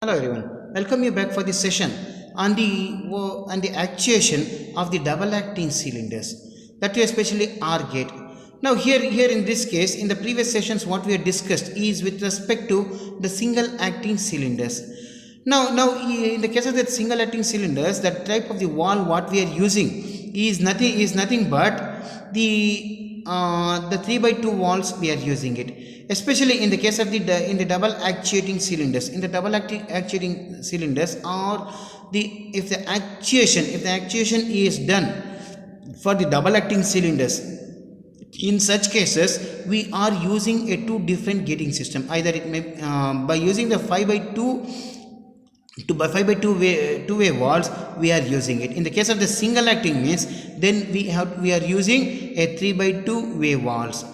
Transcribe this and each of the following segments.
Hello everyone, welcome you back for this session on the actuation of the double acting cylinders, that is especially R gate. Now here in this case, in the previous sessions what we have discussed is with respect to the single acting cylinders. Now in the case of the single acting cylinders, that type of the wall what we are using is nothing but the 3 by 2 walls we are using it, especially in the case of the in the double actuating cylinders. In the double actuating cylinders, or the if the actuation is done for the double acting cylinders, in such cases we are using a two different gating system. Either it may by using the 5 by 2 to by 5 by 2 way walls we are using it. In the case of the single acting means, then we are using a 3 by 2 way walls.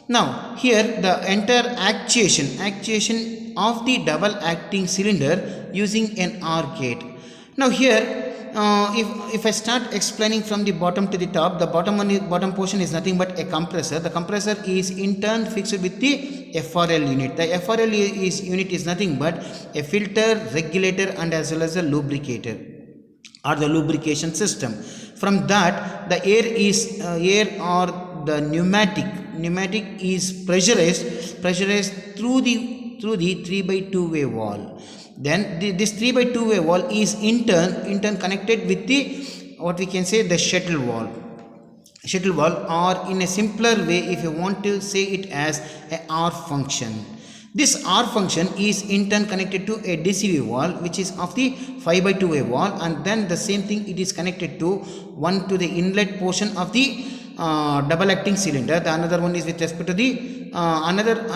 Now here the entire actuation of the double acting cylinder using an R gate. Now here if I start explaining from the bottom to the top, the bottom portion is nothing but a compressor. The compressor is in turn fixed with the FRL unit. The FRL unit is nothing but a filter, regulator, and as well as a lubricator or the lubrication system. From that, the air or the pneumatic is pressurized through the 3 by 2 way wall. Then this 3 by 2 way wall is in turn connected with the what we can say the shuttle wall, or in a simpler way if you want to say it as a R function. This R function is in turn connected to a DCV wall, which is of the 5 by 2 way wall, and then the same thing it is connected to one to the inlet portion of the double acting cylinder. The another one is with respect to the another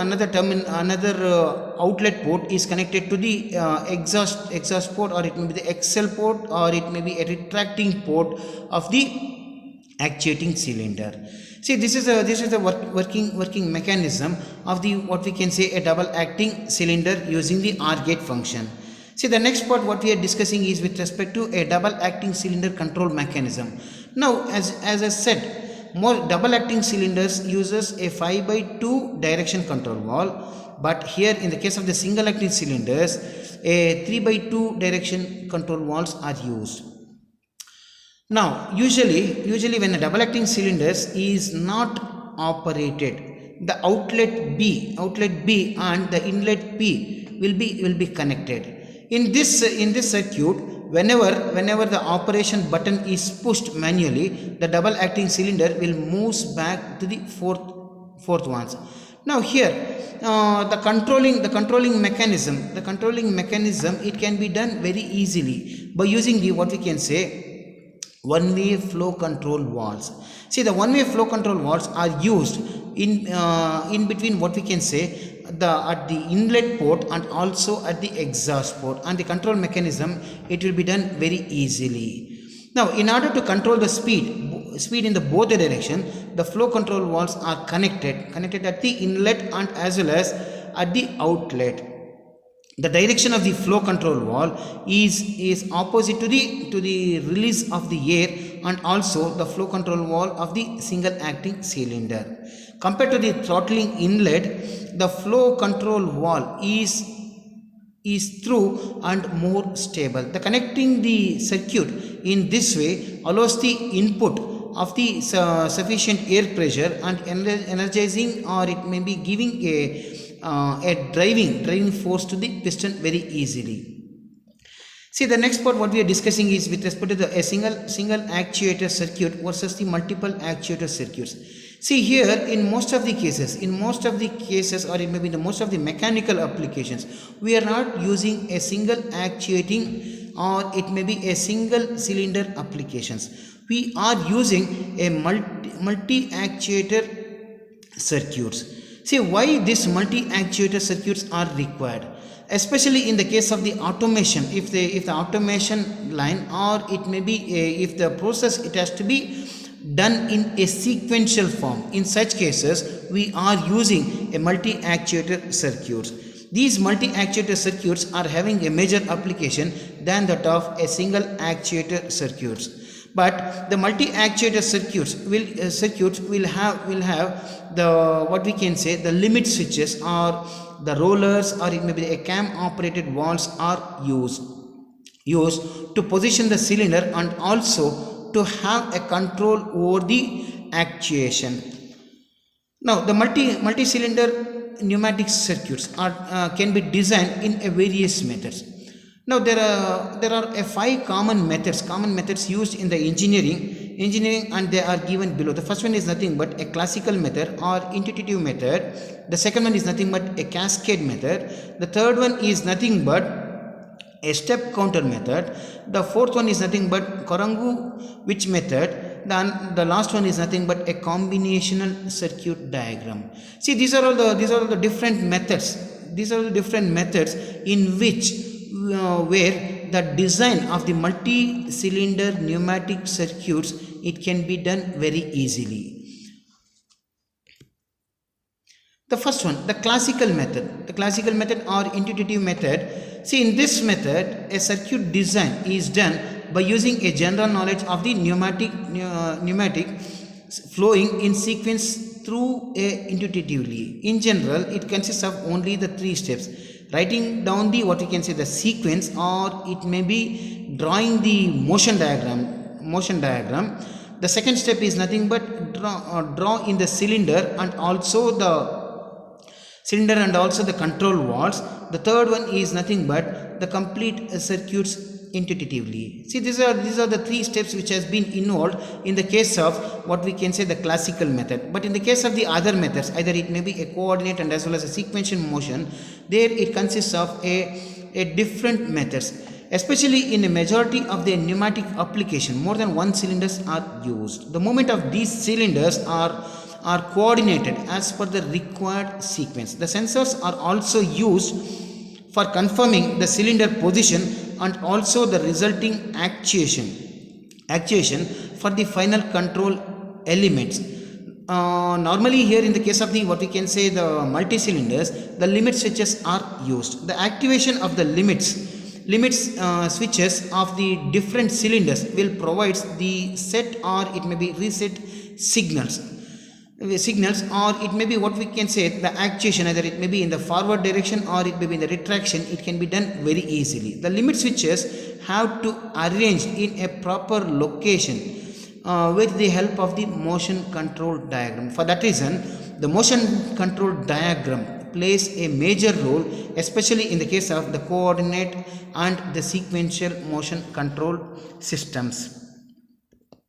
outlet port is connected to the exhaust port, or it may be the XL port, or it may be a retracting port of the actuating cylinder. See, this is the working mechanism of the what we can say a double acting cylinder using the R gate function. See, the next part what we are discussing is with respect to a double acting cylinder control mechanism. Now as I said, more double acting cylinders uses a 5 by 2 direction control valve, but here in the case of the single acting cylinders, a 3 by 2 direction control valves are used. Now usually when a double acting cylinders is not operated, the outlet B and the inlet P will be connected. In this circuit, whenever the operation button is pushed manually, the double acting cylinder will move back to the fourth ones. Now here the controlling mechanism it can be done very easily by using the what we can say one-way flow control valves. See, the one-way flow control valves are used in between what we can say at the inlet port and also at the exhaust port, and the control mechanism it will be done very easily. Now in order to control the speed in the both the direction, the flow control valves are connected at the inlet and as well as at the outlet. The direction of the flow control valve is opposite to the release of the air, and also the flow control valve of the single acting cylinder. Compared to the throttling inlet, the flow control valve is through and more stable. The connecting the circuit in this way allows the input of the sufficient air pressure and energizing, or it may be giving a driving force to the piston very easily. See, the next part what we are discussing is with respect to the single actuator circuit versus the multiple actuator circuits. See, here in most of the cases, or it may be the most of the mechanical applications, we are not using a single actuating, or it may be a single cylinder applications. We are using a multi actuator circuits. See, why these multi actuator circuits are required, especially in the case of the automation. If the automation line, or it may be if the process it has to be done in a sequential form, in such cases we are using a multi actuator circuits. These multi actuator circuits are having a major application than that of a single actuator circuits. But the multi actuator circuits will have the what we can say the limit switches, or the rollers, or it may be a cam operated valves are used to position the cylinder and also to have a control over the actuation. Now the multi-cylinder pneumatic circuits are can be designed in a various methods. Now there are a 5 common methods used in the engineering, and they are given below. The first one is nothing but a classical method or intuitive method. The second one is nothing but a cascade method. The third one is nothing but a step counter method. The fourth one is nothing but Karangu which method. Then the last one is nothing but a combinational circuit diagram. See, these are all the different methods. These are the different methods in which where the design of the multi-cylinder pneumatic circuits, it can be done very easily. The first one, the classical method or intuitive method. See, in this method, a circuit design is done by using a general knowledge of the pneumatic flowing in sequence through intuitively. In general, it consists of only the 3 steps: writing down the what we can say the sequence, or it may be drawing the motion diagram. The second step is nothing but draw in the cylinder and also the control valves. The third one is nothing but the complete circuits intuitively. See, these are the 3 steps which has been involved in the case of what we can say the classical method. But in the case of the other methods, either it may be a coordinate and as well as a sequential motion, there it consists of a different methods. Especially in a majority of the pneumatic application, more than 1 cylinders are used. The movement of these cylinders are coordinated as per the required sequence. The sensors are also used for confirming the cylinder position and also the resulting actuation for the final control elements. Normally here in the case of the what we can say the multi-cylinders, the limit switches are used. The activation of the limits switches of the different cylinders will provide the set or it may be reset signals, or it may be what we can say the actuation, either it may be in the forward direction or it may be in the retraction. It can be done very easily. The limit switches have to arrange in a proper location with the help of the motion control diagram. For that reason, the motion control diagram plays a major role, especially in the case of the coordinate and the sequential motion control systems.